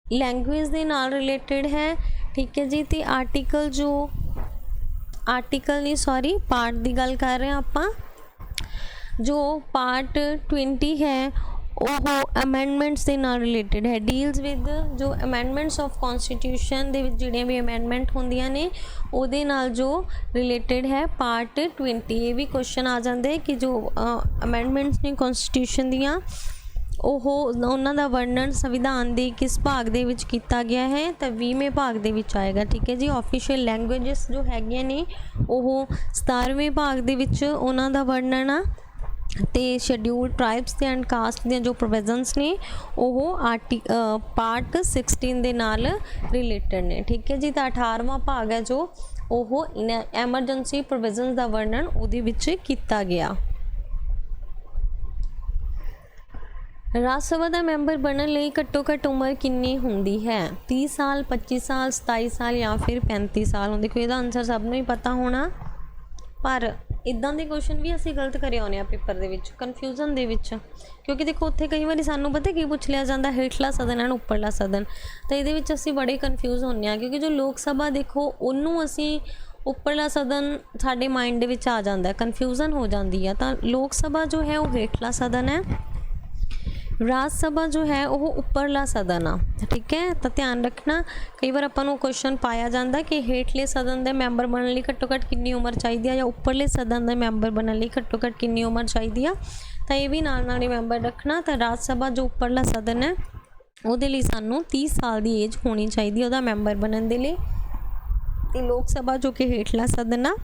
लैंग्वेज ਦੇ ਨਾਲ ਰਿਲੇਟਡ ਹੈ, ਠੀਕ ਹੈ ਜੀ। ਤੇ ਪਾਰਟ ਦੀ ਗੱਲ ਕਰ ਰਹੇ ਹਾਂ ਆਪਾਂ। ਜੋ ਪਾਰਟ 20 ਹੈ ਉਹ ਅਮੈਂਡਮੈਂਟਸ ਦੇ ਨਾਲ ਰਿਲੇਟਡ ਹੈ। ਡੀਲਸ ਵਿਦ ਜੋ ਅਮੈਂਡਮੈਂਟਸ ਆਫ ਕੌਂਸਟੀਟਿਊਸ਼ਨ ਦੇ ਵਿੱਚ ਜਿਹੜੀਆਂ ਵੀ ਅਮੈਂਡਮੈਂਟ ਹੁੰਦੀਆਂ ਨੇ ਉਹਦੇ ਨਾਲ ਜੋ ਰਿਲੇਟਡ ਹੈ ਪਾਰਟ 20। ਇਹ ਵੀ ਕੁਐਸਚਨ ਆ ਜਾਂਦਾ ਹੈ ਕਿ ਜੋ ਅਮੈਂਡਮੈਂਟਸ ਨੇ ਕੌਂਸਟੀਟਿਊਸ਼ਨ ਦੀਆਂ ਉਹਨਾਂ ਦਾ ਵਰਣਨ ਸੰਵਿਧਾਨ ਦੇ ਕਿਸ ਭਾਗ ਦੇ ਵਿੱਚ ਕੀਤਾ ਗਿਆ ਹੈ? ਤਾਂ 20ਵੇਂ ਭਾਗ ਦੇ ਵਿੱਚ ਆਏਗਾ, ਠੀਕ ਹੈ ਜੀ। ऑफिशियल लैंग्वेजेस ਜੋ ਹੈਗੀਆਂ ਨੇ ਉਹ 17ਵੇਂ ਭਾਗ ਦੇ ਵਿੱਚ ਉਹਨਾਂ ਦਾ ਵਰਣਨ ਆ ਤੇ ਸ਼ੈਡਿਊਲਡ ਟ੍ਰਾਈਬਸ ਤੇ ਐਂਡ ਕਾਸਟ ਦੀਆਂ ਜੋ ਪ੍ਰੋਵੀਜ਼ਨਸ ਨੇ ਉਹ ਪਾਰਟ 16 ਦੇ ਨਾਲ ਰਿਲੇਟਡ ਨੇ। ਠੀਕ ਹੈ ਜੀ। ਤਾਂ 18ਵਾਂ ਭਾਗ ਹੈ ਜੋ ਉਹ ਐਮਰਜੈਂਸੀ ਪ੍ਰੋਵੀਜ਼ਨਸ ਦਾ ਵਰਣਨ ਉਹਦੇ ਵਿੱਚ ਕੀਤਾ ਗਿਆ। ਰਾਜ ਸਭਾ ਦਾ ਮੈਂਬਰ ਬਣਨ ਲਈ ਘੱਟੋ ਘੱਟ ਉਮਰ ਕਿੰਨੀ ਹੁੰਦੀ ਹੈ? 30 ਸਾਲ, 25 ਸਾਲ, 27 ਸਾਲ ਜਾਂ ਫਿਰ 35 ਸਾਲ। ਹੁਣ ਦੇਖੋ ਇਹਦਾ ਆਨਸਰ ਸਭ ਨੂੰ ਹੀ ਪਤਾ ਹੋਣਾ, ਪਰ ਇੱਦਾਂ ਦੇ ਕੁਐਸਚਨ ਵੀ ਅਸੀਂ ਗਲਤ ਕਰੇ ਆਉਂਦੇ ਹਾਂ ਪੇਪਰ ਦੇ ਵਿੱਚ, ਕਨਫਿਊਜ਼ਨ ਦੇ ਵਿੱਚ, ਕਿਉਂਕਿ ਦੇਖੋ ਉੱਥੇ ਕਈ ਵਾਰੀ ਸਾਨੂੰ ਪਤਾ ਕੀ ਪੁੱਛ ਲਿਆ ਜਾਂਦਾ, ਹੇਠਲਾ ਸਦਨ ਐਂਡ ਉੱਪਰਲਾ ਸਦਨ। ਤਾਂ ਇਹਦੇ ਵਿੱਚ ਅਸੀਂ ਬੜੇ ਕਨਫਿਊਜ਼ ਹੁੰਦੇ ਹਾਂ, ਕਿਉਂਕਿ ਜੋ ਲੋਕ ਸਭਾ ਦੇਖੋ ਉਹਨੂੰ ਅਸੀਂ ਉੱਪਰਲਾ ਸਦਨ ਸਾਡੇ ਮਾਈਂਡ ਦੇ ਵਿੱਚ ਆ ਜਾਂਦਾ, ਕਨਫਿਊਜ਼ਨ ਹੋ ਜਾਂਦੀ ਆ। ਤਾਂ ਲੋਕ ਸਭਾ ਜੋ ਹੈ ਉਹ ਹੇਠਲਾ ਸਦਨ ਹੈ, ਰਾਜ ਸਭਾ ਜੋ ਹੈ ਉਹ ਉੱਪਰਲਾ ਸਦਨ ਆ। ਠੀਕ ਹੈ। ਤਾਂ ਧਿਆਨ ਰੱਖਣਾ, ਕਈ ਵਾਰ ਆਪਾਂ ਨੂੰ ਕੁਐਸਚਨ ਪਾਇਆ ਜਾਂਦਾ ਕਿ ਹੇਠਲੇ ਸਦਨ ਦੇ ਮੈਂਬਰ ਬਣਨ ਲਈ ਘੱਟੋ ਘੱਟ ਕਿੰਨੀ ਉਮਰ ਚਾਹੀਦੀ ਆ, ਜਾਂ ਉੱਪਰਲੇ ਸਦਨ ਦੇ ਮੈਂਬਰ ਬਣਨ ਲਈ ਘੱਟੋ ਘੱਟ ਕਿੰਨੀ ਉਮਰ ਚਾਹੀਦੀ ਆ। ਤਾਂ ਇਹ ਵੀ ਨਾਲ ਨਾਲ ਰਿਮੈਂਬਰ ਰੱਖਣਾ। ਤਾਂ ਰਾਜ ਸਭਾ ਜੋ ਉੱਪਰਲਾ ਸਦਨ ਹੈ ਉਹਦੇ ਲਈ ਸਾਨੂੰ 30 ਸਾਲ ਦੀ ਏਜ ਹੋਣੀ ਚਾਹੀਦੀ ਉਹਦਾ ਮੈਂਬਰ ਬਣਨ ਦੇ ਲਈ, ਤੇ ਲੋਕ ਸਭਾ ਜੋ ਕਿ ਹੇਠਲਾ ਸਦਨ ਆ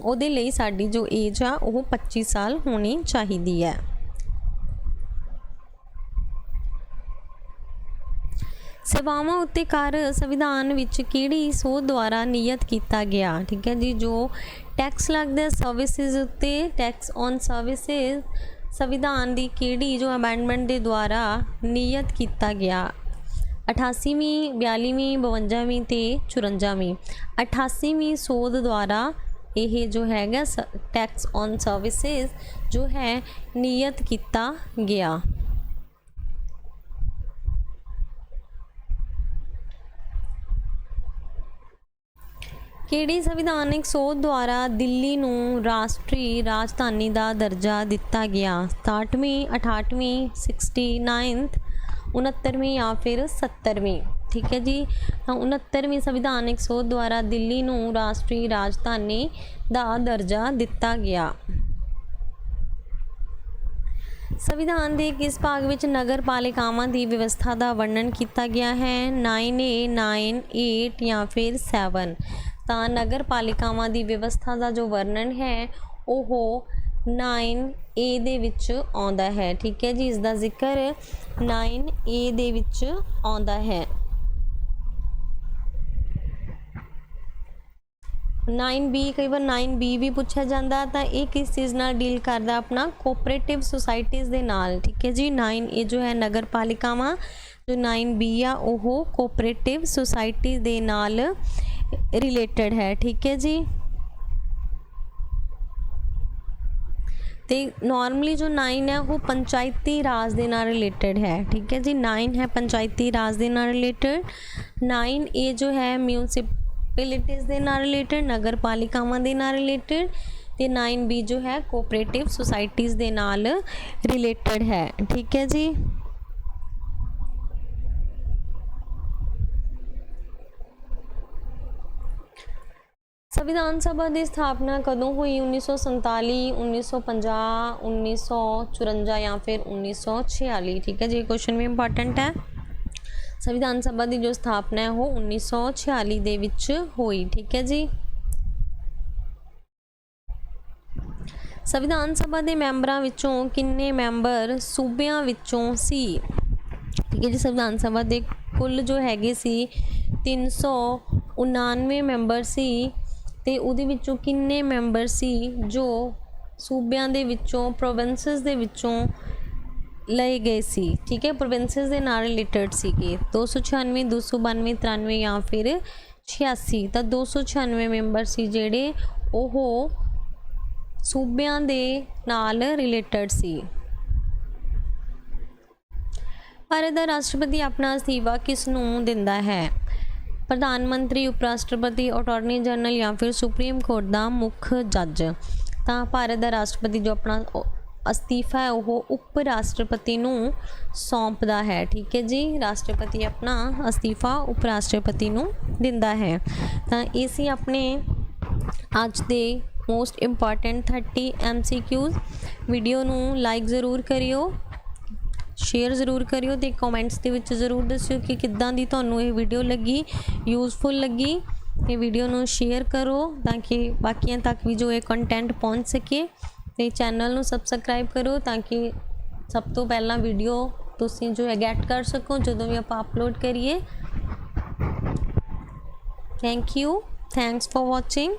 ਉਹਦੇ ਲਈ ਸਾਡੀ ਜੋ ਏਜ ਆ ਉਹ 25 ਸਾਲ ਹੋਣੀ ਚਾਹੀਦੀ ਹੈ। ਸੇਵਾਵਾਂ ਉੱਤੇ ਕਰ ਸੰਵਿਧਾਨ ਵਿੱਚ ਕਿਹੜੀ ਸੋਧ ਦੁਆਰਾ ਨਿਯਤ ਕੀਤਾ ਗਿਆ? ਠੀਕ ਹੈ ਜੀ। ਜੋ ਟੈਕਸ ਲੱਗਦਾ ਸਰਵਿਸਿਜ਼ ਉੱਤੇ, ਟੈਕਸ ਔਨ ਸਰਵਿਸਿਜ਼, ਸੰਵਿਧਾਨ ਦੀ ਕਿਹੜੀ ਜੋ ਅਮੈਂਡਮੈਂਟ ਦੇ ਦੁਆਰਾ ਨਿਯਤ ਕੀਤਾ ਗਿਆ? 88ਵੀਂ, 42ਵੀਂ, 52ਵੀਂ ਤੇ 54ਵੀਂ। 88ਵੀਂ ਸੋਧ ਦੁਆਰਾ ਇਹ ਜੋ ਹੈਗਾ ਟੈਕਸ ਔਨ ਸਰਵਿਸਿਜ਼ ਜੋ ਹੈ ਨਿਯਤ ਕੀਤਾ ਗਿਆ। ਕਿਹੜੀ ਸੰਵਿਧਾਨਿਕ ਸੋਧ ਦੁਆਰਾ ਦਿੱਲੀ ਨੂੰ ਰਾਸ਼ਟਰੀ ਰਾਜਧਾਨੀ ਦਾ ਦਰਜਾ ਦਿੱਤਾ ਗਿਆ? 67ਵੀਂ, 68ਵੀਂ, 69th, 69ਵੀਂ ਜਾਂ ਫਿਰ 70ਵੀਂ। ਠੀਕ ਹੈ ਜੀ। 69ਵੀਂ ਸੰਵਿਧਾਨਿਕ ਸੋਧ ਦੁਆਰਾ ਦਿੱਲੀ ਨੂੰ ਰਾਸ਼ਟਰੀ ਰਾਜਧਾਨੀ ਦਾ ਦਰਜਾ ਦਿੱਤਾ ਗਿਆ। ਸੰਵਿਧਾਨ ਦੇ ਕਿਸ ਭਾਗ ਵਿੱਚ ਨਗਰ ਪਾਲਿਕਾਵਾਂ ਦੀ ਵਿਵਸਥਾ ਦਾ ਵਰਣਨ ਕੀਤਾ ਗਿਆ ਹੈ? 9A, 9, 8 ਜਾਂ ਫਿਰ 7। ਤਾਂ ਨਗਰ ਪਾਲਿਕਾਵਾਂ ਦੀ ਵਿਵਸਥਾ ਦਾ ਜੋ ਵਰਣਨ ਹੈ ਉਹ 9A ਦੇ ਵਿੱਚ ਆਉਂਦਾ ਹੈ। ਠੀਕ ਹੈ ਜੀ। ਇਸ ਦਾ ਜ਼ਿਕਰ 9A ਦੇ ਵਿੱਚ ਆਉਂਦਾ ਹੈ। 9B, ਕਈ ਵਾਰ 9B ਵੀ ਪੁੱਛਿਆ ਜਾਂਦਾ। ਤਾਂ ਇਹ ਕਿਸ ਚੀਜ਼ ਨਾਲ ਡੀਲ ਕਰਦਾ? ਆਪਣਾ ਕੋਆਪਰੇਟਿਵ ਸੁਸਾਇਟੀਜ਼ ਦੇ ਨਾਲ। ਠੀਕ ਹੈ ਜੀ। 9A ਜੋ ਹੈ ਨਗਰ ਪਾਲਿਕਾਵਾਂ, ਜੋ 9B ਆ ਉਹ ਕੋਆਪਰੇਟਿਵ ਸੁਸਾਇਟੀ ਦੇ ਨਾਲ ਰਿਲੇਟਡ ਹੈ। ਠੀਕ ਹੈ ਜੀ। ਤੇ ਨਾਰਮਲੀ ਜੋ 9 ਹੈ ਉਹ ਪੰਚਾਇਤੀ ਰਾਜ ਦੇ ਨਾਲ ਰਿਲੇਟਡ ਹੈ। ਠੀਕ ਹੈ ਜੀ। 9 ਹੈ ਪੰਚਾਇਤੀ ਰਾਜ ਦੇ ਨਾਲ ਰਿਲੇਟਡ। 9A ਜੋ ਹੈ ਮਿਊਨਿਸਪੈਲਿਟੀਜ਼ ਦੇ ਨਾਲ ਰਿਲੇਟਡ, ਨਗਰ ਪਾਲਿਕਾਵਾਂ ਦੇ ਨਾਲ ਰਿਲੇਟਡ, ਤੇ 9B ਜੋ ਹੈ ਕੋਆਪਰੇਟਿਵ ਸੁਸਾਇਟੀਜ਼ ਦੇ ਨਾਲ ਰਿਲੇਟਡ ਹੈ। ਠੀਕ ਹੈ ਜੀ। ਸੰਵਿਧਾਨ ਸਭਾ ਦੀ ਸਥਾਪਨਾ ਕਦੋਂ ਹੋਈ? 1947, 1950, 1954 ਜਾਂ ਫਿਰ 1946। ਠੀਕ ਹੈ ਜੀ। ਕੁਐਸਚਨ ਵੀ ਇੰਪੋਰਟੈਂਟ ਹੈ। ਸੰਵਿਧਾਨ ਸਭਾ ਦੀ ਜੋ ਸਥਾਪਨਾ ਹੈ ਉਹ 1946 ਦੇ ਵਿੱਚ ਹੋਈ। ਠੀਕ ਹੈ ਜੀ। ਸੰਵਿਧਾਨ ਸਭਾ ਦੇ ਮੈਂਬਰਾਂ ਵਿੱਚੋਂ ਕਿੰਨੇ ਮੈਂਬਰ ਸੂਬਿਆਂ ਵਿੱਚੋਂ ਸੀ? ਠੀਕ ਹੈ ਜੀ। ਸੰਵਿਧਾਨ ਸਭਾ ਦੇ ਕੁੱਲ ਜੋ ਹੈਗੇ ਸੀ 399 ਮੈਂਬਰ ਸੀ, ਤੇ ਉਹਦੇ ਵਿੱਚੋਂ ਕਿੰਨੇ ਮੈਂਬਰ ਸੀ ਜੋ ਸੂਬਿਆਂ ਦੇ ਵਿੱਚੋਂ, ਪ੍ਰੋਵਿੰਸਿਸ ਦੇ ਵਿੱਚੋਂ ਲਏ ਗਏ ਸੀ? ਠੀਕ ਹੈ। ਪ੍ਰੋਵਿੰਸਿਸ ਦੇ ਨਾਲ ਰਿਲੇਟਡ ਸੀਗੇ। 296, 292, 93 ਜਾਂ ਫਿਰ 86। ਤਾਂ 296 ਮੈਂਬਰ ਸੀ ਜਿਹੜੇ ਉਹ ਸੂਬਿਆਂ ਦੇ ਨਾਲ ਰਿਲੇਟਡ ਸੀ। ਭਾਰਤ ਦਾ ਰਾਸ਼ਟਰਪਤੀ ਆਪਣਾ ਅਸਤੀਫਾ ਕਿਸ ਨੂੰ ਦਿੰਦਾ ਹੈ? ਪ੍ਰਧਾਨ ਮੰਤਰੀ, ਉਪ ਰਾਸ਼ਟਰਪਤੀ, ਅਟਾਰਨੀ ਜਨਰਲ ਜਾਂ ਫਿਰ ਸੁਪਰੀਮ ਕੋਰਟ ਦਾ ਮੁੱਖ ਜੱਜ। ਤਾਂ ਭਾਰਤ ਦਾ ਰਾਸ਼ਟਰਪਤੀ ਜੋ ਆਪਣਾ ਅਸਤੀਫਾ ਹੈ ਉਹ ਉਪ ਰਾਸ਼ਟਰਪਤੀ ਨੂੰ ਸੌਂਪਦਾ ਹੈ। ਠੀਕ ਹੈ ਜੀ। ਰਾਸ਼ਟਰਪਤੀ ਆਪਣਾ ਅਸਤੀਫਾ ਉਪ ਰਾਸ਼ਟਰਪਤੀ ਨੂੰ ਦਿੰਦਾ ਹੈ। ਤਾਂ ਇਹ ਸੀ ਆਪਣੇ ਅੱਜ ਦੇ ਮੋਸਟ ਇੰਪੋਰਟੈਂਟ 30 MCQs। ਵੀਡੀਓ ਨੂੰ ਲਾਈਕ ਜ਼ਰੂਰ ਕਰਿਓ, ਸ਼ੇਅਰ ਜ਼ਰੂਰ ਕਰਿਓ, ਤੇ ਕਮੈਂਟਸ ਦੇ ਵਿੱਚ ਜ਼ਰੂਰ ਦੱਸਿਓ ਕਿ ਕਿੱਦਾਂ ਦੀ ਤੁਹਾਨੂੰ ਇਹ ਵੀਡੀਓ ਲੱਗੀ, ਯੂਜ਼ਫੁਲ ਲੱਗੀ। ਤੇ ਵੀਡੀਓ ਨੂੰ ਸ਼ੇਅਰ ਕਰੋ ਤਾਂ ਕਿ ਬਾਕੀਆਂ ਤੱਕ ਵੀ ਜੋ ਇਹ ਕੰਟੈਂਟ ਪਹੁੰਚ ਸਕੇ। ਤੇ ਚੈਨਲ ਨੂੰ ਸਬਸਕ੍ਰਾਈਬ ਕਰੋ ਤਾਂ ਕਿ ਸਭ ਤੋਂ ਪਹਿਲਾਂ ਵੀਡੀਓ ਤੁਸੀਂ ਜੋ ਹੈ ਗੈਟ ਕਰ ਸਕੋ ਜਦੋਂ ਵੀ ਆਪਾਂ ਅਪਲੋਡ ਕਰੀਏ। Thank you, thanks for watching.